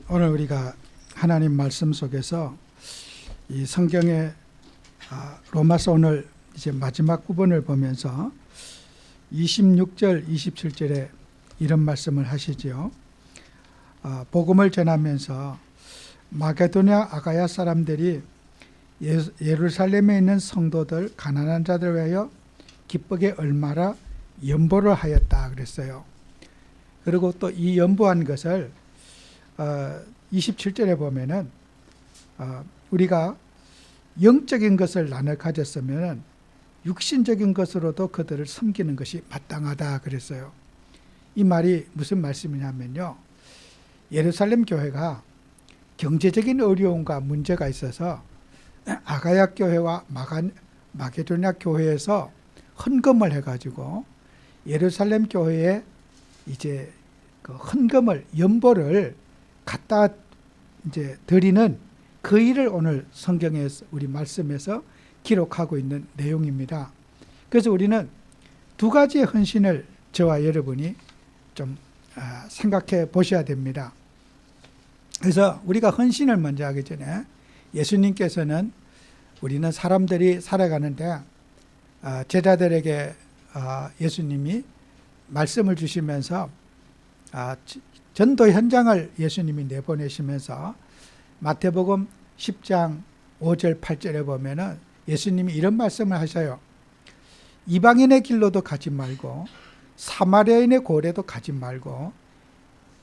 오늘 우리가 하나님 말씀 속에서 이 성경의 로마서 오늘 이제 마지막 부분을 보면서 26절, 27절에 이런 말씀을 하시지요. 복음을 전하면서 마게도냐 아가야 사람들이 예루살렘에 있는 성도들, 가난한 자들 위하여 기쁘게 얼마나 연보를 하였다 그랬어요. 그리고 또 이 연보한 것을 27절에 보면은 우리가 영적인 것을 나눠 가졌으면 육신적인 것으로도 그들을 섬기는 것이 마땅하다 그랬어요. 이 말이 무슨 말씀이냐면요, 예루살렘 교회가 경제적인 어려움과 문제가 있어서 아가야 교회와 마게도냐 교회에서 헌금을 해가지고 예루살렘 교회에 이제 그 헌금을, 연보를 갖다 이제 드리는 그 일을 오늘 성경에서, 우리 말씀에서 기록하고 있는 내용입니다. 그래서 우리는 두 가지의 헌신을 저와 여러분이 좀 생각해 보셔야 됩니다. 그래서 우리가 헌신을 먼저 하기 전에 예수님께서는, 우리는 사람들이 살아가는데 제자들에게 예수님이 말씀을 주시면서 전도 현장을 예수님이 내보내시면서 마태복음 10장 5절 8절에 보면은 예수님이 이런 말씀을 하셔요. 이방인의 길로도 가지 말고 사마리아인의 고래도 가지 말고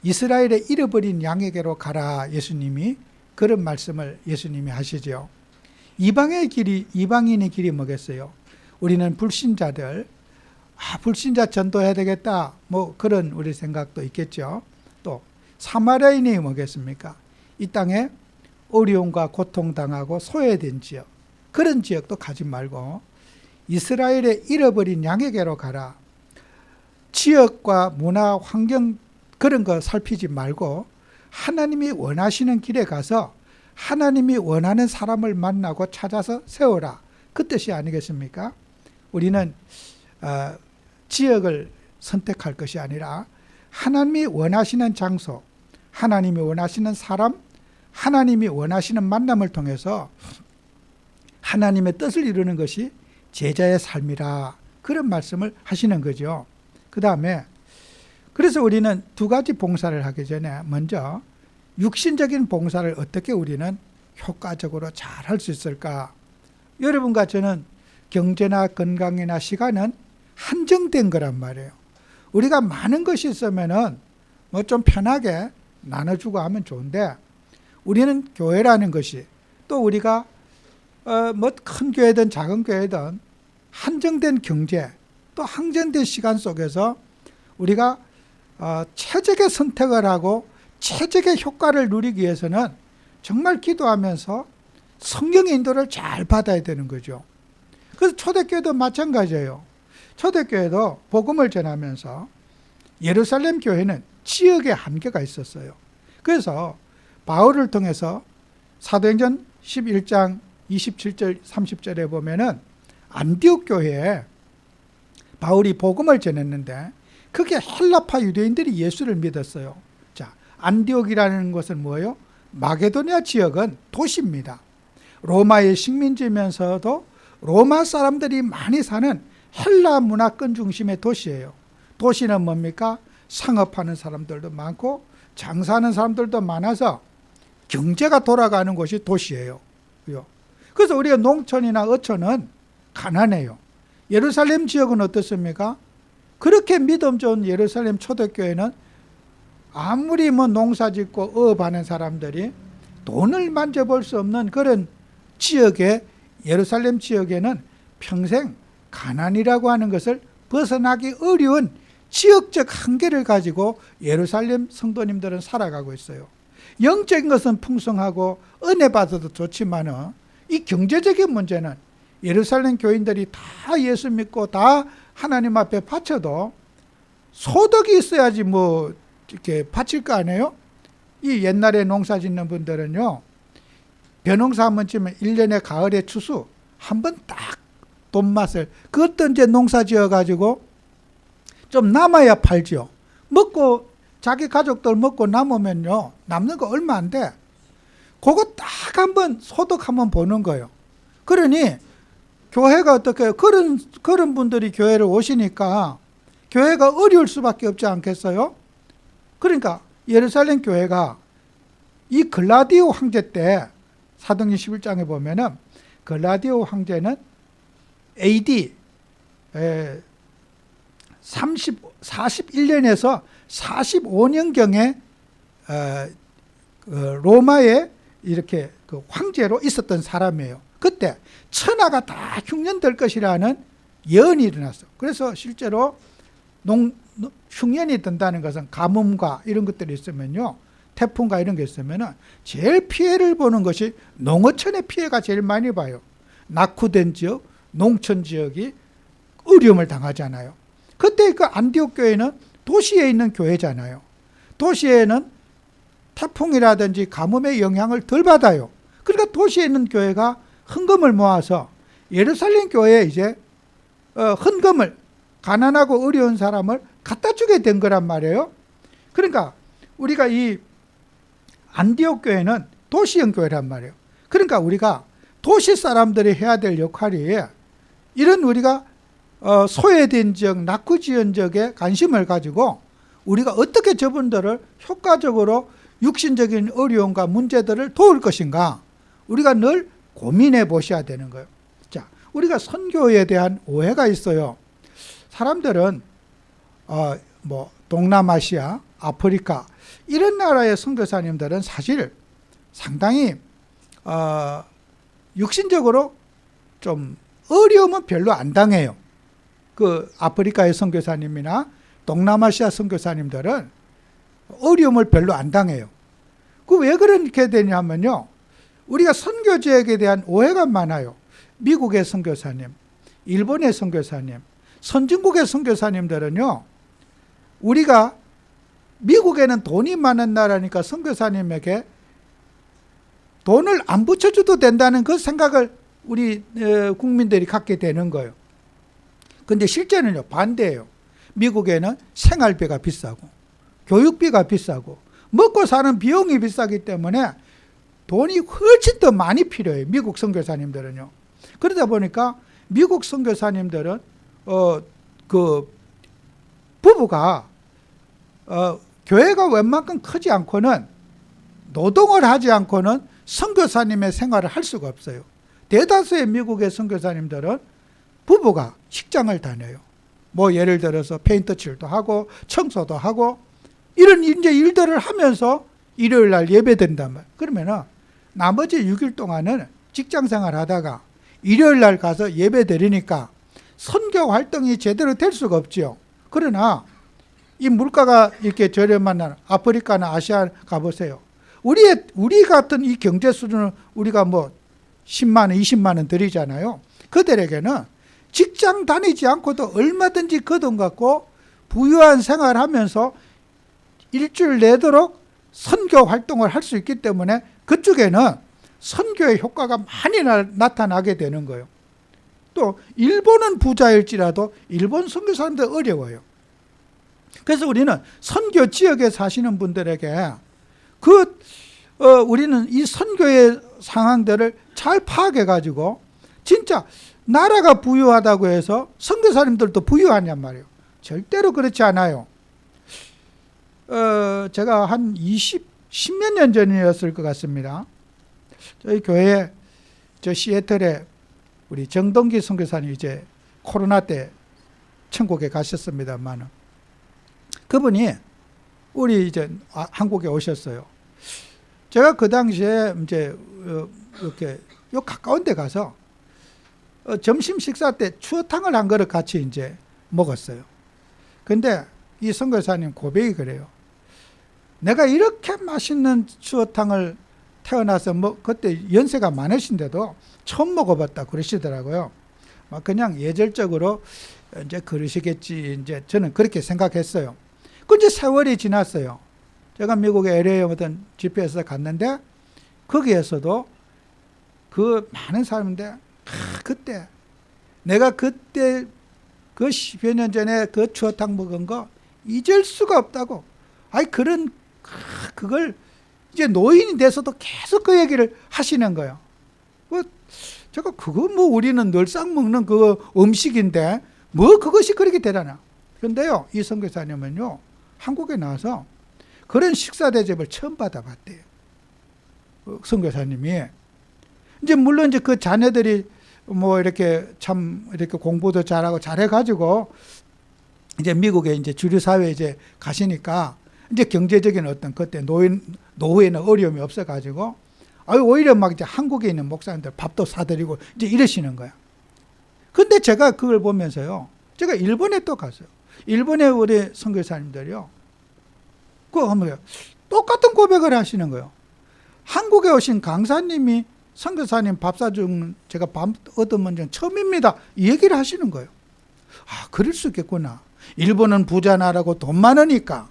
이스라엘의 잃어버린 양에게로 가라. 예수님이 그런 말씀을 예수님이 하시죠. 이방인의 길이 뭐겠어요? 우리는 불신자들, 불신자 전도해야 되겠다, 뭐 그런 우리 생각도 있겠죠. 또 사마리아인이 뭐겠습니까? 이 땅에 어려움과 고통당하고 소외된 지역, 그런 지역도 가지 말고 이스라엘의 잃어버린 양에게로 가라. 지역과 문화, 환경 그런 거 살피지 말고 하나님이 원하시는 길에 가서 하나님이 원하는 사람을 만나고 찾아서 세워라. 그 뜻이 아니겠습니까? 우리는 지역을 선택할 것이 아니라 하나님이 원하시는 장소, 하나님이 원하시는 사람, 하나님이 원하시는 만남을 통해서 하나님의 뜻을 이루는 것이 제자의 삶이라, 그런 말씀을 하시는 거죠. 그 다음에 그래서 우리는 두 가지 봉사를 하기 전에 먼저 육신적인 봉사를 어떻게 우리는 효과적으로 잘 할 수 있을까? 여러분과 저는 경제나 건강이나 시간은 한정된 거란 말이에요. 우리가 많은 것이 있으면은 뭐 좀 편하게 나눠주고 하면 좋은데, 우리는 교회라는 것이, 또 우리가 뭐 큰 교회든 작은 교회든 한정된 경제, 또 한정된 시간 속에서 우리가 최적의 선택을 하고 최적의 효과를 누리기 위해서는 정말 기도하면서 성령의 인도를 잘 받아야 되는 거죠. 그래서 초대교회도 마찬가지예요. 초대교회도 복음을 전하면서 예루살렘 교회는 지역의 한계가 있었어요. 그래서 바울을 통해서 사도행전 11장 27절 30절에 보면은 안디옥 교회에 바울이 복음을 전했는데 그게 헬라파 유대인들이 예수를 믿었어요. 자, 안디옥이라는 것은 뭐예요? 마게도냐 지역은 도시입니다. 로마의 식민지면서도 로마 사람들이 많이 사는 헬라 문화권 중심의 도시예요. 도시는 뭡니까? 상업하는 사람들도 많고 장사하는 사람들도 많아서 경제가 돌아가는 곳이 도시예요. 그래서 우리가 농촌이나 어촌은 가난해요. 예루살렘 지역은 어떻습니까? 그렇게 믿음 좋은 예루살렘 초대교회는 아무리 뭐 농사 짓고 어업하는 사람들이 돈을 만져볼 수 없는 그런 지역에, 예루살렘 지역에는 평생 가난이라고 하는 것을 벗어나기 어려운 지역적 한계를 가지고 예루살렘 성도님들은 살아가고 있어요. 영적인 것은 풍성하고 은혜 받아도 좋지만은 이 경제적인 문제는 예루살렘 교인들이 다 예수 믿고 다 하나님 앞에 바쳐도 소득이 있어야지 뭐 이렇게 바칠 거 아니에요? 이 옛날에 농사 짓는 분들은요, 벼농사 한번 지면 1년에 가을에 추수 한 번 딱 돈맛을, 그것도 이제 농사 지어 가지고 좀 남아야 팔죠. 먹고 자기 가족들 먹고 남으면요, 남는 거 얼마 안 돼. 그거 딱 한번 소득 한번 보는 거예요. 그러니 교회가 어떻게 해요? 그런 분들이 교회를 오시니까 교회가 어려울 수밖에 없지 않겠어요? 그러니까 예루살렘 교회가 이 글라디오 황제 때 사도행전 11장에 보면은 글라디오 황제는 AD 41년에서 45년경에 로마에 이렇게 그 황제로 있었던 사람이에요. 그때 천하가 다 흉년될 것이라는 예언이 일어났어. 그래서 실제로 흉년이 든다는 것은 가뭄과 이런 것들이 있으면요, 태풍과 이런 게 있으면은 제일 피해를 보는 것이 농어촌의 피해가 제일 많이 봐요. 낙후된 지역, 농촌 지역이 어려움을 당하잖아요. 그때 그 안디옥 교회는 도시에 있는 교회잖아요. 도시에는 태풍이라든지 가뭄의 영향을 덜 받아요. 그러니까 도시에 있는 교회가 헌금을 모아서 예루살렘 교회에 이제 헌금을, 가난하고 어려운 사람을 갖다 주게 된 거란 말이에요. 그러니까 우리가 이 안디옥 교회는 도시형 교회란 말이에요. 그러니까 우리가 도시 사람들이 해야 될 역할이 이런 우리가 소외된 지역, 낙후 지연 지역에 관심을 가지고 우리가 어떻게 저분들을 효과적으로 육신적인 어려움과 문제들을 도울 것인가, 우리가 늘 고민해 보셔야 되는 거예요. 자, 우리가 선교에 대한 오해가 있어요. 사람들은 동남아시아, 아프리카 이런 나라의 선교사님들은 사실 상당히 육신적으로 좀 어려움은 별로 안 당해요. 그 아프리카의 선교사님이나 동남아시아 선교사님들은 어려움을 별로 안 당해요. 그 왜 그렇게 되냐면요, 우리가 선교 지역에 대한 오해가 많아요. 미국의 선교사님, 일본의 선교사님, 선진국의 선교사님들은요, 우리가 미국에는 돈이 많은 나라니까 선교사님에게 돈을 안 붙여줘도 된다는 그 생각을 우리 국민들이 갖게 되는 거예요. 근데 실제는요, 반대예요. 미국에는 생활비가 비싸고 교육비가 비싸고 먹고 사는 비용이 비싸기 때문에 돈이 훨씬 더 많이 필요해요. 미국 선교사님들은요. 그러다 보니까 미국 선교사님들은 그 부부가 교회가 웬만큼 크지 않고는, 노동을 하지 않고는 선교사님의 생활을 할 수가 없어요. 대다수의 미국의 선교사님들은 부부가 직장을 다녀요. 뭐 예를 들어서 페인트 칠도 하고 청소도 하고 이런 이제 일들을 하면서 일요일 날 예배 드린단 말이에요. 그러면은 나머지 6일 동안은 직장 생활 하다가 일요일 날 가서 예배 드리니까 선교 활동이 제대로 될 수가 없죠. 그러나 이 물가가 이렇게 저렴한 나라, 아프리카나 아시아 가보세요. 우리 같은 이 경제 수준을 우리가 뭐 10만 원, 20만 원 드리잖아요. 그들에게는 직장 다니지 않고도 얼마든지 그 돈 갖고 부유한 생활하면서 일주일 내도록 선교 활동을 할 수 있기 때문에 그쪽에는 선교의 효과가 많이 나타나게 되는 거예요. 또 일본은 부자일지라도 일본 선교사님들 어려워요. 그래서 우리는 선교 지역에 사시는 분들에게 우리는 이 선교의 상황들을 잘 파악해 가지고, 진짜 나라가 부유하다고 해서 선교사님들도 부유하냔 말이에요. 절대로 그렇지 않아요. 제가 한 10몇 년 전이었을 것 같습니다. 저희 교회 시애틀에 우리 정동기 선교사님 이제 코로나 때 천국에 가셨습니다만, 그분이 우리 이제 한국에 오셨어요. 제가 그 당시에 이제 이렇게 요 가까운 데 가서 점심 식사 때 추어탕을 한 그릇 같이 이제 먹었어요. 근데 이 선교사님 고백이 그래요. 내가 이렇게 맛있는 추어탕을 태어나서 그때 연세가 많으신데도 처음 먹어봤다 그러시더라고요. 막 그냥 예절적으로 이제 그러시겠지, 이제 저는 그렇게 생각했어요. 그 이제 세월이 지났어요. 제가 미국의 LA에 어떤 집회에서 갔는데 거기에서도 그 많은 사람인데 그때 내가 그때 그 10여 년 전에 그 추어탕 먹은 거 잊을 수가 없다고, 아니 그걸 이제 노인이 돼서도 계속 그 얘기를 하시는 거예요. 제가 그거 뭐 우리는 늘상 먹는 그 음식인데 뭐 그것이 그렇게 대단하. 그런데요, 이 선교사님은요, 한국에 나와서 그런 식사 대접을 처음 받아봤대요. 선교사님이. 이제 물론 이제 그 자녀들이 뭐 이렇게 참 이렇게 공부도 잘하고 잘해가지고 이제 미국에 이제 주류 사회에 이제 가시니까 이제 경제적인 어떤 그때 노후에는 어려움이 없어가지고 오히려 막 이제 한국에 있는 목사님들 밥도 사드리고 이제 이러시는 거야. 근데 제가 그걸 보면서요, 제가 일본에 또 갔어요. 일본에 우리 선교사님들이요, 그거 하면 똑같은 고백을 하시는 거예요. 한국에 오신 강사님이 선교사님 밥 사주는 제가 밥 얻으면 좀 처음입니다. 이 얘기를 하시는 거예요. 아, 그럴 수 있겠구나. 일본은 부자 나라고 돈 많으니까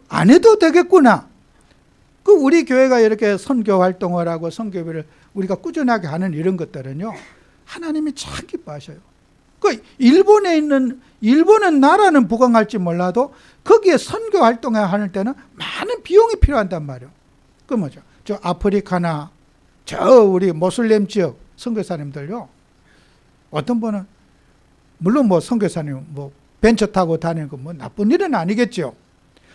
안 해도 되겠구나. 그 우리 교회가 이렇게 선교 활동을 하고 선교비를 우리가 꾸준하게 하는 이런 것들은요, 하나님이 참 기뻐하셔요. 그 일본은 나라는 부강할지 몰라도 거기에 선교 활동을 하는 때는 많은 비용이 필요한단 말이에요. 그 뭐죠? 저 아프리카나 저 우리 모슬렘 지역 선교사님들요, 어떤 분은 물론 뭐 선교사님 뭐 벤처 타고 다니는 거 뭐 나쁜 일은 아니겠죠.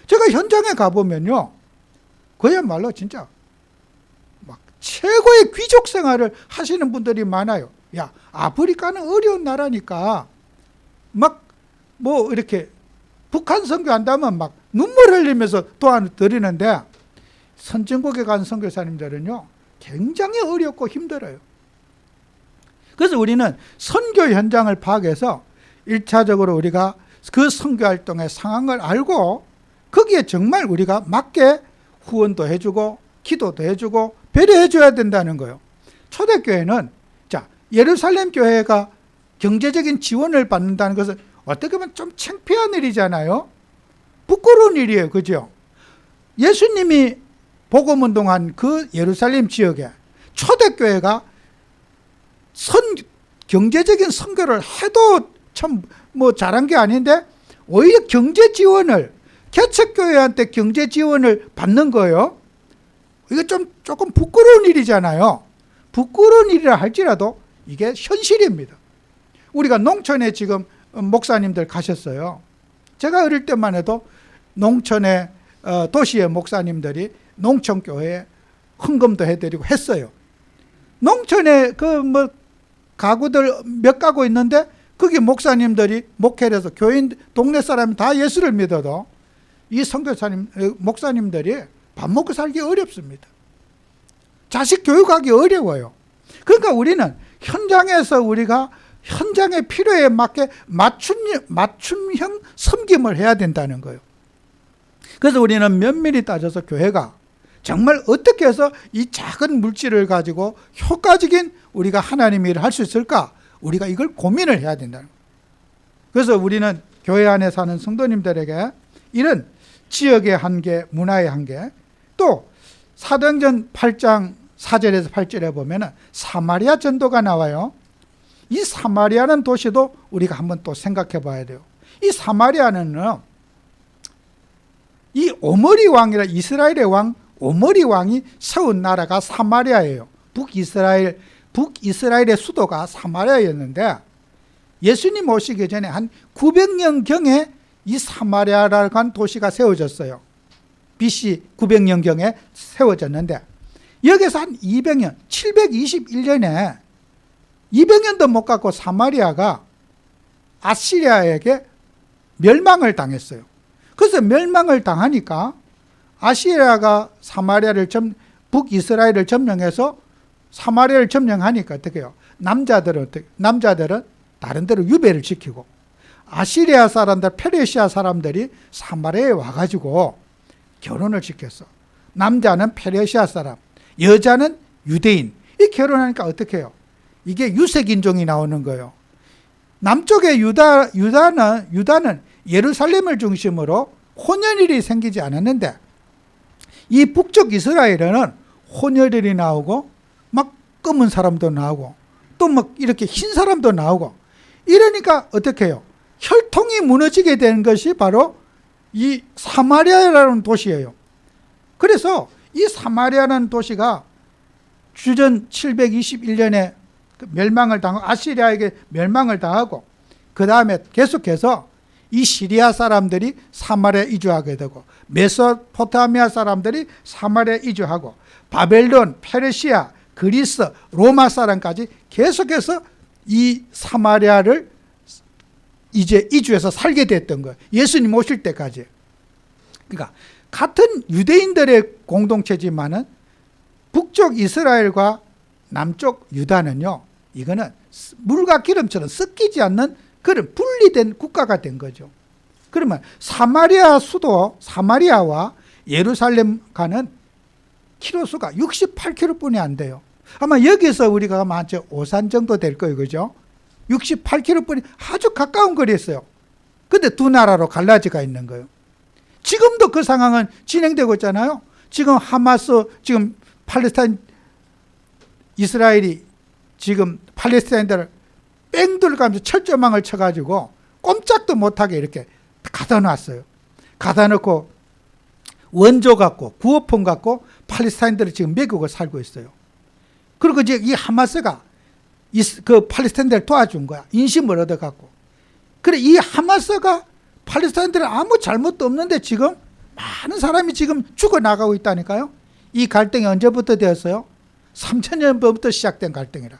제가 현장에 가보면요, 그야말로 진짜 막 최고의 귀족 생활을 하시는 분들이 많아요. 야, 아프리카는 어려운 나라니까 막 뭐 이렇게 북한 선교한다면 막 눈물 흘리면서 도와드리는데, 선진국에 간 선교사님들은요 굉장히 어렵고 힘들어요. 그래서 우리는 선교 현장을 파악해서 1차적으로 우리가 그 선교 활동의 상황을 알고 거기에 정말 우리가 맞게 후원도 해주고 기도도 해주고 배려해줘야 된다는 거예요. 초대교회는 자, 예루살렘 교회가 경제적인 지원을 받는다는 것은 어떻게 보면 좀 창피한 일이잖아요. 부끄러운 일이에요. 그죠? 예수님이 복음운동한 그 예루살렘 지역에 초대교회가 경제적인 선교를 해도 참 뭐 잘한 게 아닌데 오히려 경제 지원을, 개척교회한테 경제 지원을 받는 거예요. 이거 조금 부끄러운 일이잖아요. 부끄러운 일이라 할지라도 이게 현실입니다. 우리가 농촌에 지금 목사님들 가셨어요. 제가 어릴 때만 해도 농촌에 도시의 목사님들이 농촌교회에 헌금도 해드리고 했어요. 농촌에 그 뭐 가구들 몇 가구 있는데 거기 목사님들이 목회를 해서 교인 동네 사람이 다 예수를 믿어도 이 선교사님 목사님들이 밥 먹고 살기 어렵습니다. 자식 교육하기 어려워요. 그러니까 우리는 현장에서 우리가 현장의 필요에 맞게 맞춤형 섬김을 해야 된다는 거예요. 그래서 우리는 면밀히 따져서 교회가 정말 어떻게 해서 이 작은 물질을 가지고 효과적인 우리가 하나님의 일을 할 수 있을까? 우리가 이걸 고민을 해야 된다는 거예요. 그래서 우리는 교회 안에 사는 성도님들에게 이런 지역의 한계, 문화의 한계, 또 사도행전 8장 4절에서 8절에 보면 사마리아 전도가 나와요. 이 사마리아는 도시도 우리가 한번 또 생각해 봐야 돼요. 이 사마리아는 이 오므리 왕이라 이스라엘의 왕 오므리 왕이 세운 나라가 사마리아예요. 북이스라엘의 수도가 사마리아였는데 예수님 오시기 전에 한 900년경에 이 사마리아라는 한 도시가 세워졌어요. BC 900년경에 세워졌는데 여기서 한 200년, 721년에 200년도 못 갖고 사마리아가 아시리아에게 멸망을 당했어요. 그래서 멸망을 당하니까 아시리아가 북이스라엘을 점령해서 사마리아를 점령하니까 어떻게 해요? 남자들은 다른 데로 유배를 시키고 아시리아 사람들, 페르시아 사람들이 사마리아에 와가지고 결혼을 시켰어. 남자는 페르시아 사람, 여자는 유대인. 이 결혼하니까 어떻게 해요? 이게 유색인종이 나오는 거예요. 남쪽의 유다는 예루살렘을 중심으로 혼혈일이 생기지 않았는데 이 북쪽 이스라엘에는 혼혈일이 나오고 막 검은 사람도 나오고 또 막 이렇게 흰 사람도 나오고 이러니까 어떻게 해요? 혈통이 무너지게 되는 것이 바로 이 사마리아라는 도시예요. 그래서 이 사마리아라는 도시가 주전 721년에 멸망을 당하고 아시리아에게 멸망을 당하고 그 다음에 계속해서 이 시리아 사람들이 사마리아에 이주하게 되고 메소포타미아 사람들이 사마리아에 이주하고 바벨론, 페르시아, 그리스, 로마 사람까지 계속해서 이 사마리아를 이제 이주해서 살게 됐던 거예요. 예수님 오실 때까지. 그러니까 같은 유대인들의 공동체지만은 북쪽 이스라엘과 남쪽 유다는요, 이거는 물과 기름처럼 섞이지 않는 그런 분리된 국가가 된 거죠. 그러면 사마리아 수도 사마리아와 예루살렘 가는 키로수가 68km뿐이 안 돼요. 아마 여기서 우리가 아마 오산 정도 될 거예요. 그죠? 68km뿐이 아주 가까운 거리였어요. 근데 두 나라로 갈라지가 있는 거예요. 지금도 그 상황은 진행되고 있잖아요. 지금 하마스, 지금 팔레스타인, 이스라엘이 지금 팔레스타인들을 뺑돌가면서 철조망을 쳐가지고 꼼짝도 못하게 이렇게 가다 놨어요. 가다 놓고 원조 갖고 구호품 갖고 팔레스타인들을 지금 매국을 살고 있어요. 그리고 이제 이 하마스가 그 팔레스타인들을 도와준 거야. 인심을 얻어갖고. 그래, 이 하마스가 팔레스타인들은 아무 잘못도 없는데 지금 많은 사람이 지금 죽어나가고 있다니까요. 이 갈등이 언제부터 되었어요? 3000년부터 시작된 갈등이라.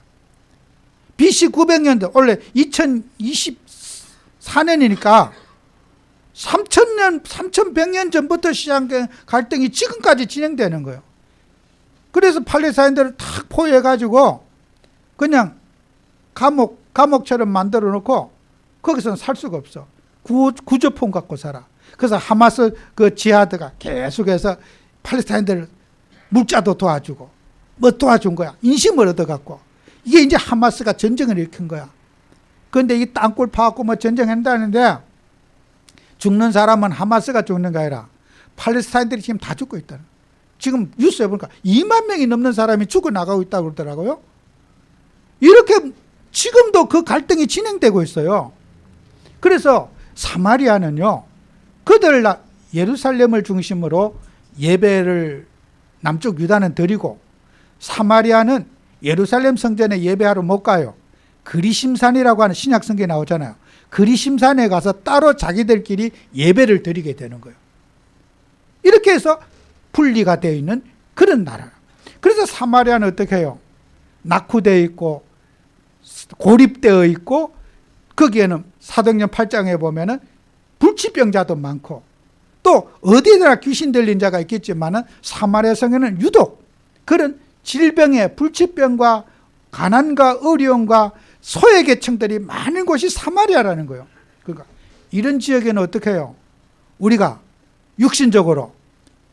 BC 900년대, 원래 2024년이니까 3100년 전부터 시작된 갈등이 지금까지 진행되는 거예요. 그래서 팔레스타인들을 탁 포위해가지고 그냥 감옥처럼 만들어 놓고 거기서는 살 수가 없어. 구조품 갖고 살아. 그래서 하마스 그 지하드가 계속해서 팔레스타인들을 물자도 도와주고 뭐 도와준 거야. 인심을 얻어갖고. 이게 이제 하마스가 전쟁을 일으킨 거야. 그런데 이 땅굴 파갖고 뭐 전쟁한다는데 죽는 사람은 하마스가 죽는 게 아니라 팔레스타인들이 지금 다 죽고 있다는. 지금 뉴스에 보니까 2만 명이 넘는 사람이 죽어나가고 있다고 그러더라고요. 이렇게 지금도 그 갈등이 진행되고 있어요. 그래서 사마리아는요, 그들 예루살렘을 중심으로 예배를 남쪽 유다는 드리고 사마리아는 예루살렘 성전에 예배하러 못 가요. 그리심산이라고 하는 신약 성경에 나오잖아요. 그리심산에 가서 따로 자기들끼리 예배를 드리게 되는 거예요. 이렇게 해서 분리가 되어 있는 그런 나라. 그래서 사마리아는 어떻게 해요? 낙후되어 있고 고립되어 있고 거기에는 사도행전 8장에 보면은 불치병자도 많고 또 어디에나 귀신 들린 자가 있겠지만은 사마리아 성에는 유독 그런 질병의 불치병과 가난과 어려움과 소외계층들이 많은 곳이 사마리아라는 거예요. 그러니까 이런 지역에는 어떻게 해요? 우리가 육신적으로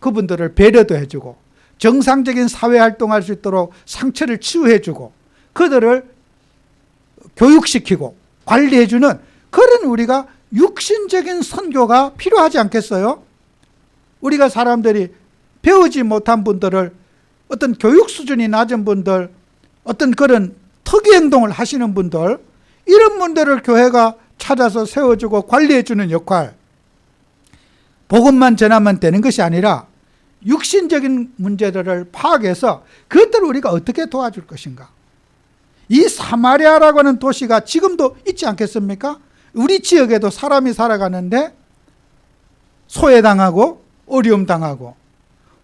그분들을 배려도 해주고 정상적인 사회활동할 수 있도록 상처를 치유해주고 그들을 교육시키고 관리해주는 그런 우리가 육신적인 선교가 필요하지 않겠어요? 우리가 사람들이 배우지 못한 분들을 어떤 교육 수준이 낮은 분들, 어떤 그런 특이 행동을 하시는 분들, 이런 분들을 교회가 찾아서 세워주고 관리해주는 역할, 복음만 전하면 되는 것이 아니라 육신적인 문제들을 파악해서 그것들을 우리가 어떻게 도와줄 것인가. 이 사마리아라고 하는 도시가 지금도 있지 않겠습니까? 우리 지역에도 사람이 살아가는데 소외당하고 어려움 당하고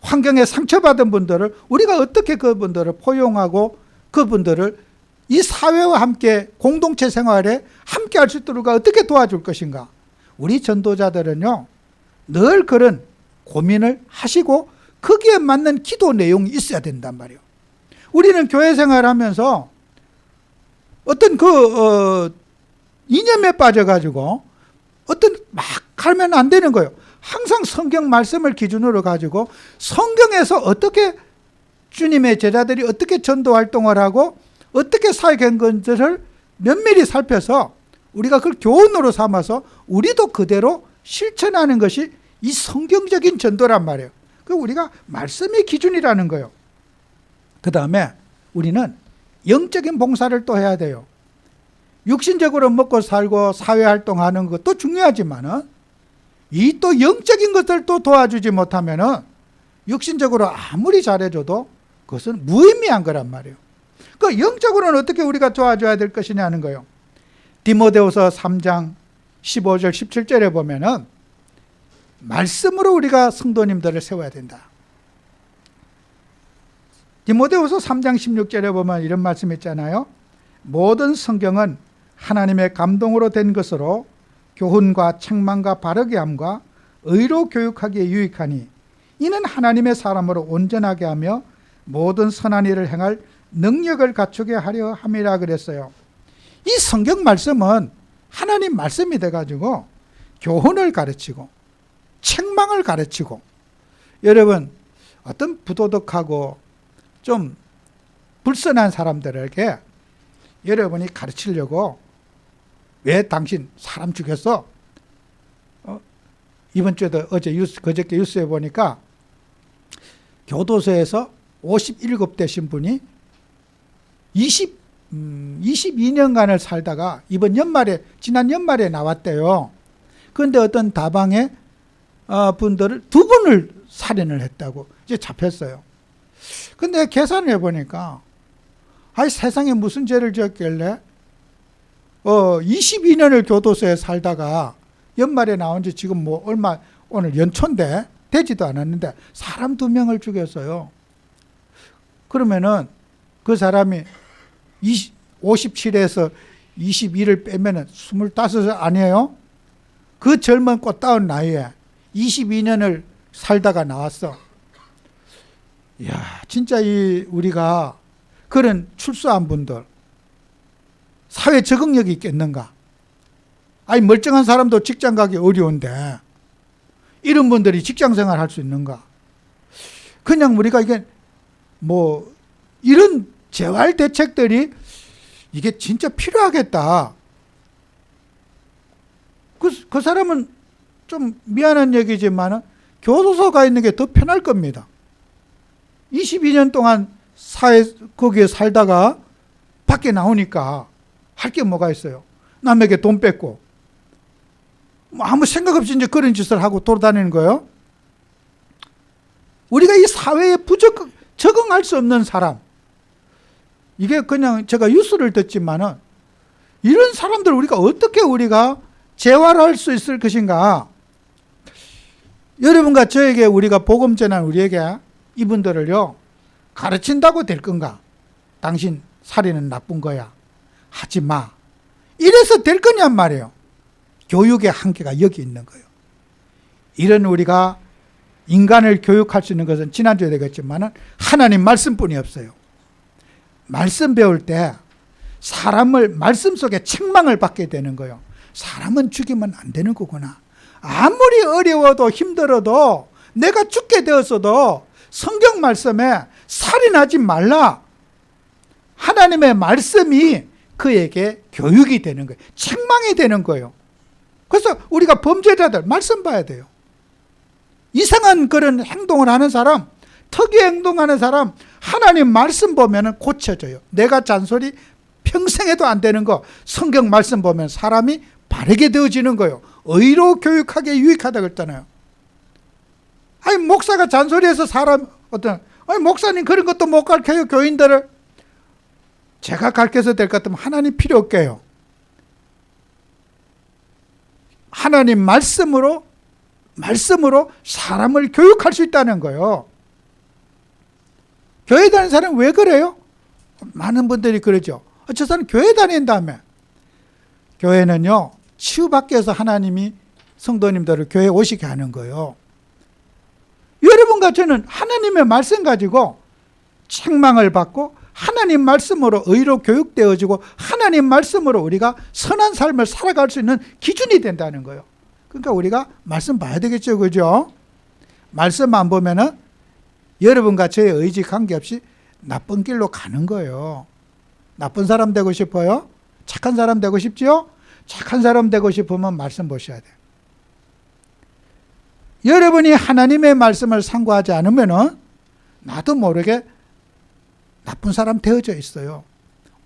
환경에 상처받은 분들을 우리가 어떻게 그분들을 포용하고 그분들을 이 사회와 함께 공동체 생활에 함께 할 수 있도록 어떻게 도와줄 것인가. 우리 전도자들은요, 늘 그런 고민을 하시고 거기에 맞는 기도 내용이 있어야 된단 말이에요. 우리는 교회 생활하면서 어떤 이념에 빠져가지고 어떤 막 하면 안 되는 거예요. 항상 성경 말씀을 기준으로 가지고 성경에서 어떻게 주님의 제자들이 어떻게 전도 활동을 하고 어떻게 사역한 것들을 면밀히 살펴서 우리가 그걸 교훈으로 삼아서 우리도 그대로 실천하는 것이 이 성경적인 전도란 말이에요. 그 우리가 말씀의 기준이라는 거예요. 그 다음에 우리는 영적인 봉사를 또 해야 돼요. 육신적으로 먹고 살고 사회활동하는 것도 중요하지만은 이 또 영적인 것들 또 도와주지 못하면은 육신적으로 아무리 잘해줘도 그것은 무의미한 거란 말이에요. 그 영적으로는 어떻게 우리가 도와줘야 될 것이냐는 거예요. 디모데후서 3장 15절 17절에 보면은 말씀으로 우리가 성도님들을 세워야 된다. 디모데후서 3장 16절에 보면 이런 말씀 있잖아요. 모든 성경은 하나님의 감동으로 된 것으로 교훈과 책망과 바르게 함과 의로 교육하기에 유익하니 이는 하나님의 사람으로 온전하게 하며 모든 선한 일을 행할 능력을 갖추게 하려 함이라 그랬어요. 이 성경 말씀은 하나님 말씀이 돼가지고 교훈을 가르치고 책망을 가르치고, 여러분 어떤 부도덕하고 좀 불선한 사람들에게 여러분이 가르치려고 왜 당신 사람 죽였어? 이번 주에도 그저께 뉴스에 보니까 교도소에서 57대 신분이 22년간을 살다가 지난 연말에 나왔대요. 그런데 어떤 다방의 분들을 2분을 살인을 했다고 이제 잡혔어요. 근데 계산을 해보니까 세상에 무슨 죄를 지었길래 22년을 교도소에 살다가 연말에 나온 지 지금 오늘 연초인데 되지도 않았는데 사람 2명을 죽였어요. 그러면은 그 사람이 57에서 22를 빼면은 25 아니에요? 그 젊은 꽃다운 나이에 22년을 살다가 나왔어. 이야, 진짜 우리가 그런 출소한 분들 사회 적응력이 있겠는가? 멀쩡한 사람도 직장 가기 어려운데 이런 분들이 직장 생활 할 수 있는가? 그냥 우리가 이게 이런 재활 대책들이 이게 진짜 필요하겠다. 그 사람은 좀 미안한 얘기지만 교도소 가 있는 게 더 편할 겁니다. 22년 동안 거기에 살다가 밖에 나오니까 할 게 뭐가 있어요? 남에게 돈 뺏고 아무 생각 없이 이제 그런 짓을 하고 돌아다니는 거예요. 우리가 이 사회에 적응할 수 없는 사람, 이게 그냥 제가 뉴스를 듣지만은 이런 사람들 어떻게 우리가 재활할 수 있을 것인가? 여러분과 저에게 우리가 복음 전한 우리에게 이분들을요 가르친다고 될 건가? 당신 살인은 나쁜 거야, 하지 마, 이래서 될 거냔 말이에요. 교육의 한계가 여기 있는 거예요. 이런 우리가 인간을 교육할 수 있는 것은 지난주에 되겠지만 하나님 말씀뿐이 없어요. 말씀 배울 때 사람을 말씀 속에 책망을 받게 되는 거예요. 사람은 죽이면 안 되는 거구나. 아무리 어려워도 힘들어도 내가 죽게 되었어도 성경 말씀에 살인하지 말라. 하나님의 말씀이 그에게 교육이 되는 거예요. 책망이 되는 거예요. 그래서 우리가 범죄자들 말씀 봐야 돼요. 이상한 그런 행동을 하는 사람, 특이한 행동하는 사람, 하나님 말씀 보면 고쳐져요. 내가 잔소리 평생에도 안 되는 거 성경 말씀 보면 사람이 바르게 되어지는 거예요. 의로 교육하게 유익하다고 했잖아요. 목사가 잔소리해서 목사님 그런 것도 못 가르쳐요, 교인들을. 제가 가르쳐서 될 것 같으면 하나님 필요 없게요. 하나님 말씀으로 사람을 교육할 수 있다는 거예요. 교회 다니는 사람은 왜 그래요? 많은 분들이 그러죠. 저 사람 교회 다닌다며. 교회는요, 치유받기 위해서 하나님이 성도님들을 교회에 오시게 하는 거예요. 여러분과 저는 하나님의 말씀 가지고 책망을 받고 하나님 말씀으로 의로 교육되어지고 하나님 말씀으로 우리가 선한 삶을 살아갈 수 있는 기준이 된다는 거예요. 그러니까 우리가 말씀 봐야 되겠죠, 그죠? 말씀 안 보면은 여러분과 저의 의지 관계없이 나쁜 길로 가는 거예요. 나쁜 사람 되고 싶어요? 착한 사람 되고 싶지요? 착한 사람 되고 싶으면 말씀 보셔야 돼요. 여러분이 하나님의 말씀을 상고하지 않으면은 나도 모르게 나쁜 사람 되어져 있어요.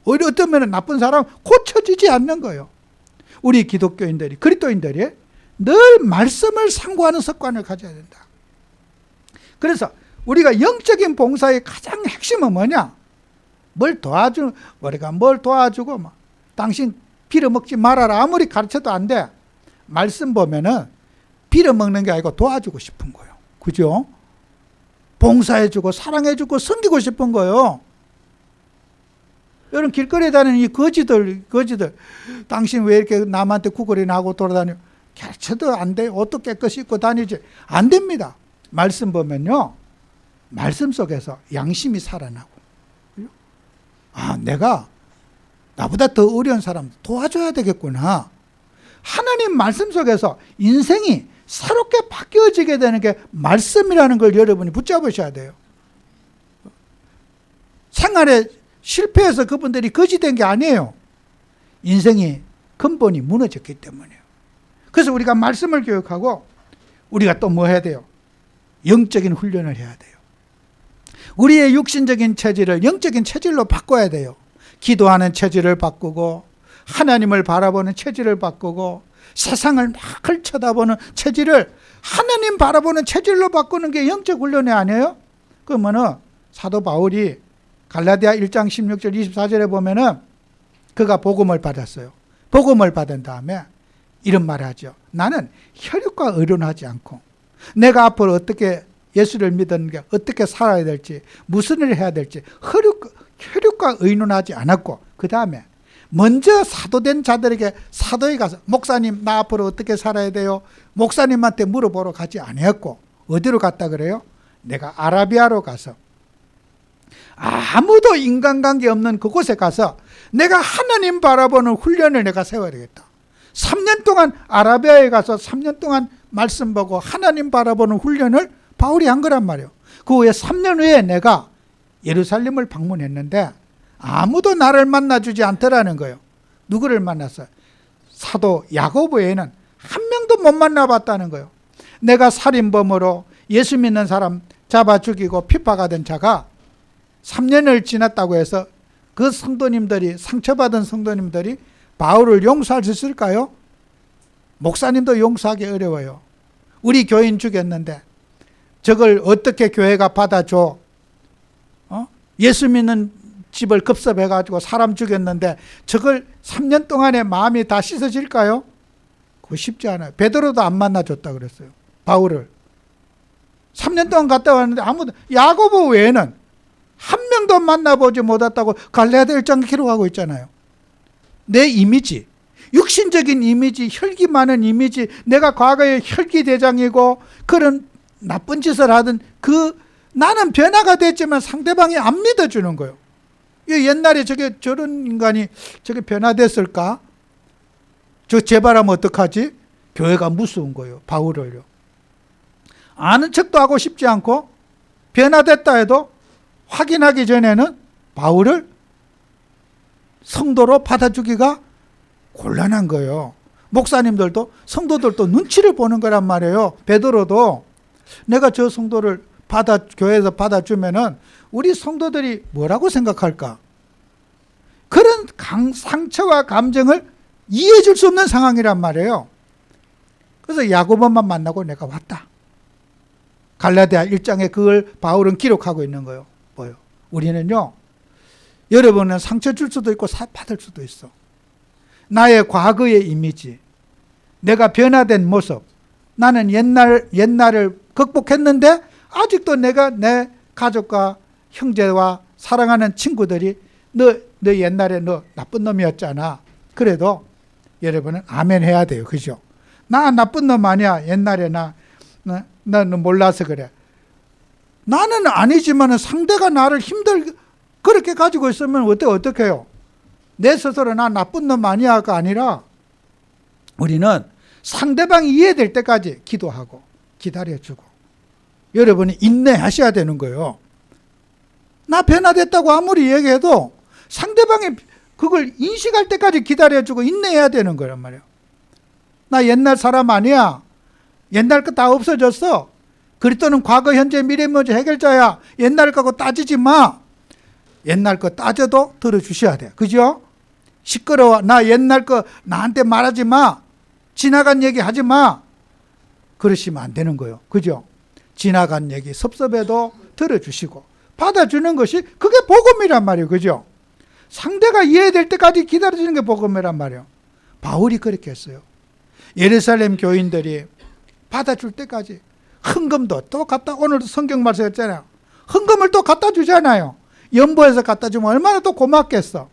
오히려 어떤 면은 나쁜 사람 고쳐지지 않는 거예요. 우리 기독교인들이, 그리스도인들이 늘 말씀을 상고하는 습관을 가져야 된다. 그래서 우리가 영적인 봉사의 가장 핵심은 뭐냐? 우리가 뭘 도와주고, 당신 빌어먹지 말아라. 아무리 가르쳐도 안 돼. 말씀 보면은 빌어먹는 게 아니고 도와주고 싶은 거예요. 그죠? 봉사해주고, 사랑해주고, 섬기고 싶은 거예요. 여러분, 길거리에 다니는 이 거지들, 당신 왜 이렇게 남한테 구걸이나 하고 돌아다녀? 가르쳐도 안 돼. 옷도 깨끗이 입고 다니지. 안 됩니다. 말씀 보면요. 말씀 속에서 양심이 살아나고. 내가 나보다 더 어려운 사람 도와줘야 되겠구나. 하나님 말씀 속에서 인생이 새롭게 바뀌어지게 되는 게 말씀이라는 걸 여러분이 붙잡으셔야 돼요. 생활에 실패해서 그분들이 거지 된 게 아니에요. 인생이 근본이 무너졌기 때문이에요. 그래서 우리가 말씀을 교육하고 우리가 또 뭐 해야 돼요? 영적인 훈련을 해야 돼요. 우리의 육신적인 체질을 영적인 체질로 바꿔야 돼요. 기도하는 체질을 바꾸고 하나님을 바라보는 체질을 바꾸고 세상을 막 쳐다보는 체질을 하나님 바라보는 체질로 바꾸는 게 영적 훈련이 아니에요? 그러면은 사도 바울이 갈라디아 1장 16절 24절에 보면은 그가 복음을 받았어요. 복음을 받은 다음에 이런 말을 하죠. 나는 혈육과 의논하지 않고 내가 앞으로 어떻게 예수를 믿었는가, 어떻게 살아야 될지, 무슨 일을 해야 될지 혈육과 의논하지 않았고, 그 다음에 먼저 사도된 자들에게 사도에 가서 목사님 나 앞으로 어떻게 살아야 돼요? 목사님한테 물어보러 가지 아니었고, 어디로 갔다 그래요? 내가 아라비아로 가서 아무도 인간관계 없는 그곳에 가서 내가 하나님 바라보는 훈련을 내가 세워야 되겠다. 3년 동안 아라비아에 가서 3년 동안 말씀 보고 하나님 바라보는 훈련을 바울이 한 거란 말이에요. 그 후에 3년 후에 내가 예루살렘을 방문했는데 아무도 나를 만나주지 않더라는 거예요. 누구를 만났어요? 사도 야고보 외에는 한 명도 못 만나봤다는 거예요. 내가 살인범으로 예수 믿는 사람 잡아 죽이고 핍박하던 자가 3년을 지났다고 해서 그 성도님들이, 상처받은 성도님들이 바울을 용서할 수 있을까요? 목사님도 용서하기 어려워요. 우리 교인 죽였는데 저걸 어떻게 교회가 받아줘? 예수 믿는 집을 급습해가지고 사람 죽였는데 저걸 3년 동안에 마음이 다 씻어질까요? 그거 쉽지 않아요. 베드로도 안 만나줬다 그랬어요. 바울을. 3년 동안 갔다 왔는데 아무도, 야고보 외에는 한 명도 만나보지 못했다고 갈라디아 1장 기록하고 있잖아요. 내 이미지, 육신적인 이미지, 혈기 많은 이미지, 내가 과거에 혈기 대장이고 그런 나쁜 짓을 하던 나는 변화가 됐지만 상대방이 안 믿어주는 거예요. 옛날에 저런 인간이 저게 변화됐을까? 저 재발하면 어떡하지? 교회가 무서운 거예요. 바울을요. 아는 척도 하고 싶지 않고 변화됐다 해도 확인하기 전에는 바울을 성도로 받아주기가 곤란한 거예요. 목사님들도 성도들도 눈치를 보는 거란 말이에요. 베드로도 내가 저 성도를 교회에서 받아주면은 우리 성도들이 뭐라고 생각할까? 그런 상처와 감정을 이해해 줄 수 없는 상황이란 말이에요. 그래서 야고보만 만나고 내가 왔다. 갈라디아 1장에 그걸 바울은 기록하고 있는 거예요. 뭐요? 우리는요, 여러분은 상처 줄 수도 있고 받을 수도 있어. 나의 과거의 이미지, 내가 변화된 모습, 나는 옛날을 극복했는데 아직도 내가 내 가족과 형제와 사랑하는 친구들이 너 옛날에 너 나쁜 놈이었잖아. 그래도 여러분은 아멘 해야 돼요. 그죠? 나 나쁜 놈 아니야. 옛날에 나는 몰라서 그래. 나는 아니지만 상대가 나를 그렇게 가지고 있으면 어떻게 해요? 내 스스로 나 나쁜 놈 아니야가 아니라 우리는 상대방이 이해될 때까지 기도하고 기다려주고 여러분이 인내하셔야 되는 거예요. 나 변화됐다고 아무리 얘기해도 상대방이 그걸 인식할 때까지 기다려주고 인내해야 되는 거란 말이에요. 나 옛날 사람 아니야. 옛날 거 다 없어졌어. 그리스도는 과거, 현재, 미래, 먼저 해결자야. 옛날 거하고 따지지 마. 옛날 거 따져도 들어주셔야 돼요. 그죠? 시끄러워. 나 옛날 거 나한테 말하지 마. 지나간 얘기 하지 마. 그러시면 안 되는 거예요. 그죠? 지나간 얘기 섭섭해도 들어주시고 받아주는 것이 그게 복음이란 말이에요. 그죠? 상대가 이해될 때까지 기다려주는 게 복음이란 말이에요. 바울이 그렇게 했어요. 예루살렘 교인들이 받아줄 때까지 헌금도 또 갖다, 오늘도 성경 말씀했잖아요. 헌금을 또 갖다 주잖아요. 연보에서 갖다 주면 얼마나 또 고맙겠어.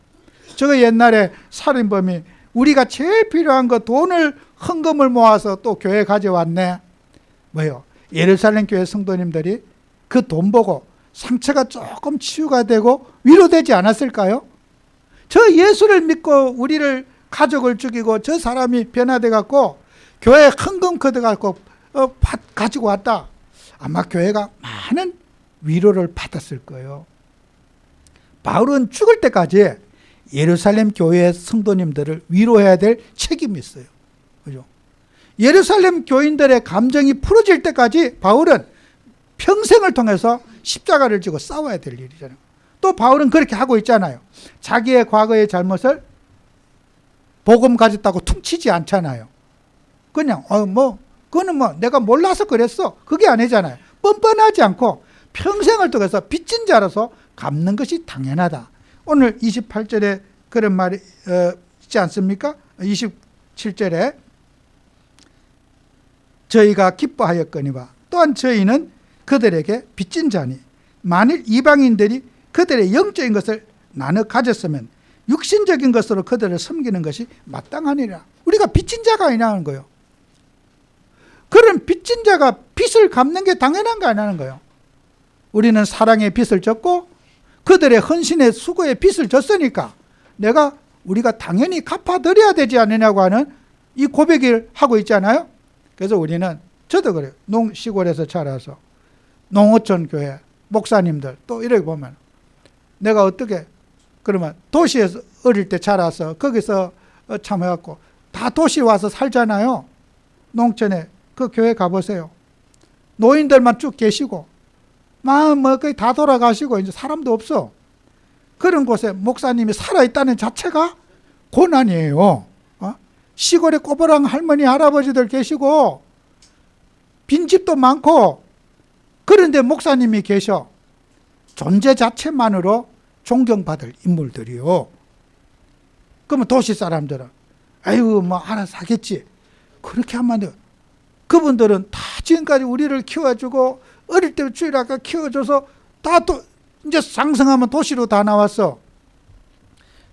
저거 옛날에 살인범이 우리가 제일 필요한 거 돈을 헌금을 모아서 또 교회 가져왔네. 뭐요? 예루살렘 교회 성도님들이 그 돈 보고 상처가 조금 치유가 되고 위로되지 않았을까요? 저 예수를 믿고 우리를 가족을 죽이고 저 사람이 변화돼 갖고 교회 헌금 카드 갖고 가지고 왔다. 아마 교회가 많은 위로를 받았을 거예요. 바울은 죽을 때까지 예루살렘 교회 성도님들을 위로해야 될 책임이 있어요. 그죠? 예루살렘 교인들의 감정이 풀어질 때까지 바울은 평생을 통해서 십자가를 지고 싸워야 될 일이잖아요. 또 바울은 그렇게 하고 있잖아요. 자기의 과거의 잘못을 복음 가졌다고 퉁치지 않잖아요. 그냥 그거는 내가 몰라서 그랬어. 그게 아니잖아요. 뻔뻔하지 않고 평생을 통해서 빚진 자로서 갚는 것이 당연하다. 오늘 28절에 그런 말이 있지 않습니까? 27절에 저희가 기뻐하였거니와 또한 저희는 그들에게 빚진 자니 만일 이방인들이 그들의 영적인 것을 나눠 가졌으면 육신적인 것으로 그들을 섬기는 것이 마땅하니라. 우리가 빚진 자가 아니라는 거예요. 그런 빚진 자가 빚을 갚는 게 당연한 거 아니라는 거예요. 우리는 사랑의 빚을 졌고 그들의 헌신의 수고의 빚을 졌으니까 우리가 당연히 갚아드려야 되지 않느냐고 하는 이 고백을 하고 있잖아요. 그래서 우리는, 저도 그래요. 시골에서 자라서 농어촌 교회 목사님들 또 이렇게 보면 내가 어떻게 그러면 도시에서 어릴 때 자라서 거기서 참여해갖고 다 도시 와서 살잖아요. 농촌에 그 교회 가보세요. 노인들만 쭉 계시고 거의 다 돌아가시고 이제 사람도 없어. 그런 곳에 목사님이 살아있다는 자체가 고난이에요. 시골에 꼬부랑 할머니 할아버지들 계시고 빈집도 많고 그런데 목사님이 계셔. 존재 자체만으로 존경받을 인물들이요. 그러면 도시 사람들은 아이고 알아서 하겠지. 그렇게 하면 안 돼요. 그분들은 다 지금까지 우리를 키워주고 어릴 때 주일학교 키워줘서 다 또 이제 상승하면 도시로 다 나왔어.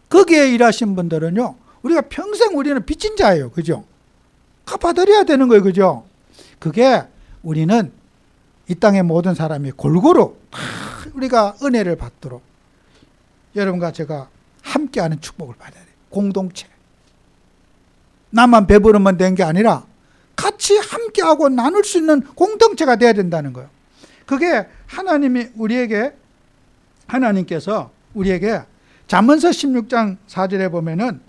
거기에 일하신 분들은요, 우리가 평생 우리는 빚진 자예요. 그죠? 갚아드려야 되는 거예요. 그죠? 그게 우리는 이 땅의 모든 사람이 골고루 다 우리가 은혜를 받도록 여러분과 제가 함께하는 축복을 받아야 돼요. 공동체. 나만 배부르면 된 게 아니라 같이 함께하고 나눌 수 있는 공동체가 돼야 된다는 거예요. 그게 하나님께서 우리에게 잠언서 16장 4절에 보면은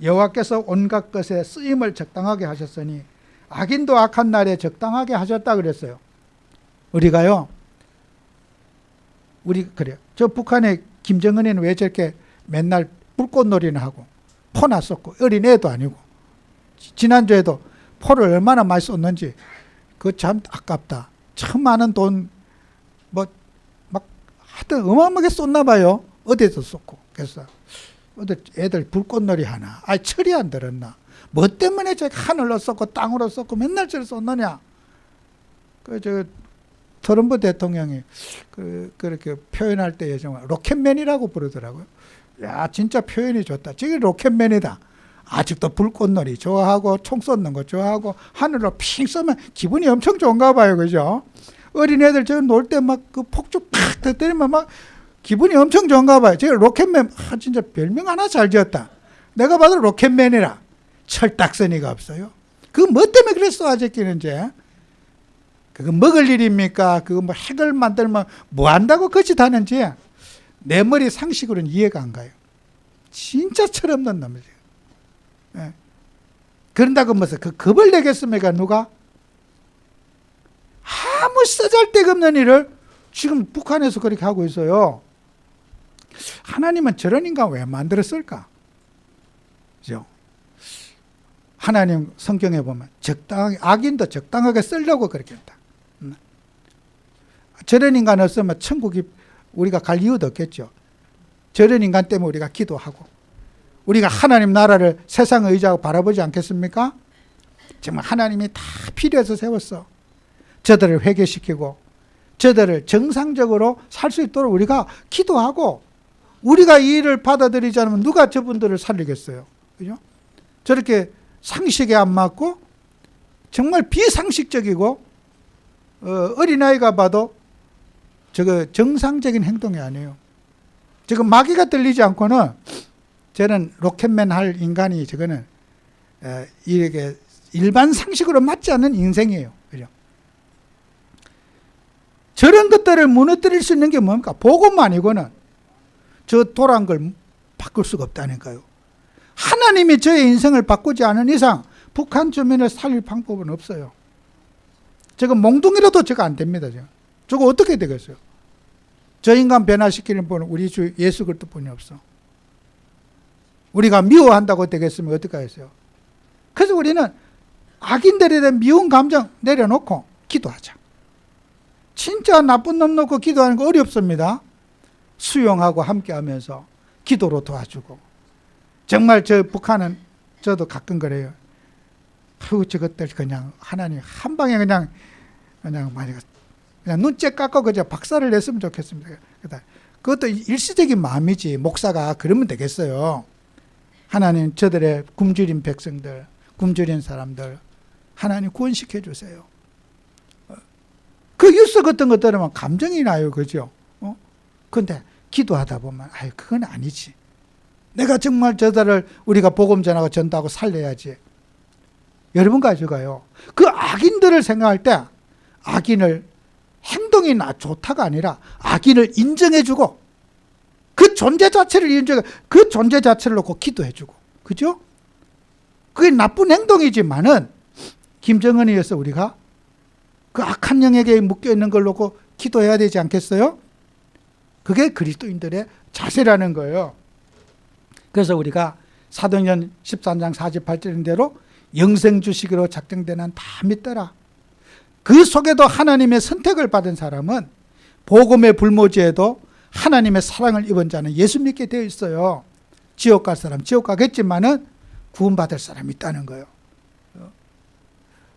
여호와께서 온갖 것에 쓰임을 적당하게 하셨으니 악인도 악한 날에 적당하게 하셨다 그랬어요. 우리가요, 그래요. 저 북한의 김정은이는 왜 저렇게 맨날 불꽃놀이나 하고 포나 쏟고 어린애도 아니고 지난주에도 포를 얼마나 많이 쏟는지 그거 참 아깝다. 참 많은 돈 하여튼 어마어마하게 쏟나 봐요. 어디에서 쏟고. 그래서 애들 불꽃놀이 하나. 철이 안 들었나. 뭐 때문에 저 하늘로 쏟고 땅으로 쏟고 맨날 저를 쏟느냐. 트럼프 대통령이 그렇게 표현할 때 정말 로켓맨이라고 부르더라고요. 야, 진짜 표현이 좋다. 저게 로켓맨이다. 아직도 불꽃놀이 좋아하고 총 쏘는 거 좋아하고 하늘로 핑 쏘면 기분이 엄청 좋은가 봐요. 그죠? 어린애들 저 놀 때 그 폭죽 팍 터뜨리면 기분이 엄청 좋은가 봐요. 제가 로켓맨, 진짜 별명 하나 잘 지었다. 내가 봐도 로켓맨이라. 철딱서니가 없어요. 그거 뭐 때문에 그랬어, 아저씨는 이제. 그거 먹을 일입니까? 그거 핵을 만들면 뭐 한다고 거짓 하는지 내 머리 상식으로는 이해가 안 가요. 진짜 철없는 놈이죠. 예. 그런다고 무슨 그 겁을 내겠습니까, 누가? 아무 쓰잘데기 없는 일을 지금 북한에서 그렇게 하고 있어요. 하나님은 저런 인간 왜 만들었을까? 그죠? 하나님 성경에 보면 적당하게, 악인도 적당하게 쓰려고 그렇게 했다. 저런 인간 없으면 천국이 우리가 갈 이유도 없겠죠. 저런 인간 때문에 우리가 기도하고 우리가 하나님 나라를 세상의 의지하고 바라보지 않겠습니까? 정말 하나님이 다 필요해서 세웠어. 저들을 회개시키고 저들을 정상적으로 살 수 있도록 우리가 기도하고, 우리가 이 일을 받아들이지 않으면 누가 저분들을 살리겠어요? 그죠? 저렇게 상식에 안 맞고 정말 비상식적이고 어린아이가 봐도 저거 정상적인 행동이 아니에요. 지금 마귀가 들리지 않고는 저는 로켓맨 할 인간이 저거는 이렇게 일반 상식으로 맞지 않는 인생이에요. 그죠? 저런 것들을 무너뜨릴 수 있는 게 뭡니까? 복음 아니고는 저 도란 걸 바꿀 수가 없다니까요. 하나님이 저의 인생을 바꾸지 않은 이상 북한 주민을 살릴 방법은 없어요. 저거 몽둥이로도 저거 안 됩니다. 저거 어떻게 되겠어요? 저 인간 변화시키는 분은 우리 주 예수 그리스도 뿐이 없어. 우리가 미워한다고 되겠으면 어떻게 하겠어요? 그래서 우리는 악인들에 대한 미운 감정 내려놓고 기도하자. 진짜 나쁜 놈 놓고 기도하는 거 어렵습니다. 수용하고 함께하면서 기도로 도와주고. 정말 저 북한은 저도 가끔 그래요. 저것들 그냥 하나님 한 방에 그냥 눈째 깎고 그냥 박살을 냈으면 좋겠습니다. 그것도 일시적인 마음이지 목사가 그러면 되겠어요. 하나님 저들의 굶주린 백성들, 굶주린 사람들 하나님 구원시켜 주세요. 그 뉴스 같은 거 들으면 감정이 나요. 그죠? 근데 기도하다 보면 아유 그건 아니지. 내가 정말 저들을 우리가 복음 전하고 전도하고 살려야지. 여러분과 제가요. 그 악인들을 생각할 때 악인을 행동이 좋다가 아니라 악인을 인정해주고 그 존재 자체를 인정해, 그 존재 자체를 놓고 기도해주고. 그죠? 그게 나쁜 행동이지만은 김정은에 의해서 우리가 그 악한 영에게 묶여있는 걸 놓고 기도해야 되지 않겠어요? 그게 그리스도인들의 자세라는 거예요. 그래서 우리가 사도행전 13장 48절인 대로 영생 주시기로 작정된 한 다 믿더라. 그 속에도 하나님의 선택을 받은 사람은 복음의 불모지에도 하나님의 사랑을 입은 자는 예수 믿게 되어 있어요. 지옥 갈 사람 지옥 가겠지만은 구원받을 사람이 있다는 거예요.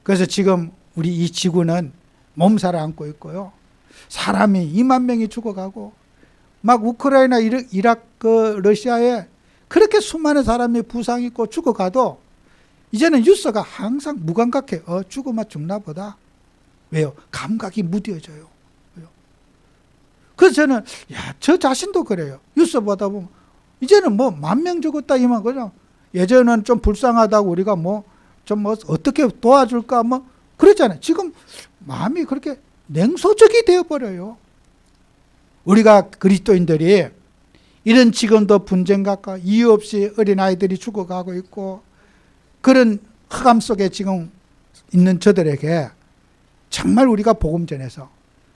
그래서 지금 우리 이 지구는 몸살을 안고 있고요. 사람이 2만 명이 죽어가고 막 우크라이나, 이라크, 러시아에 그렇게 수많은 사람이 부상 있고 죽어가도 이제는 뉴스가 항상 무감각해. 죽으면 죽나 보다. 왜요? 감각이 무뎌져요. 그래서 저는 저 자신도 그래요. 뉴스 보다 보면 이제는 뭐 10,000명 죽었다 이만 그냥 예전은 좀 불쌍하다고 우리가 좀 어떻게 도와줄까 그랬잖아요. 지금 마음이 그렇게 냉소적이 되어버려요. 우리가 그리스도인들이 이런 지금도 분쟁과 이유 없이 어린아이들이 죽어가고 있고 그런 흑암 속에 지금 있는 저들에게 정말 우리가 복음 전해서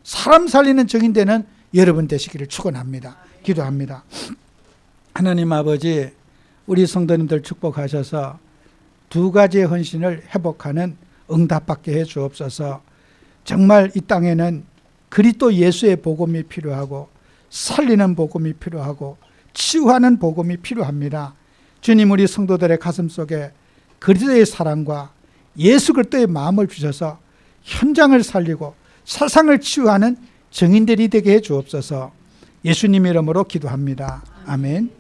사람 살리는 증인 되는 여러분 되시기를 축원합니다. 기도합니다. 하나님 아버지, 우리 성도님들 축복하셔서 두 가지의 헌신을 회복하는 응답받게 해 주옵소서. 정말 이 땅에는 그리스도 예수의 복음이 필요하고 살리는 복음이 필요하고 치유하는 복음이 필요합니다. 주님, 우리 성도들의 가슴 속에 그리스도의 사랑과 예수 그리스도의 마음을 주셔서 현장을 살리고 세상을 치유하는 증인들이 되게 해 주옵소서. 예수님 이름으로 기도합니다. 아멘.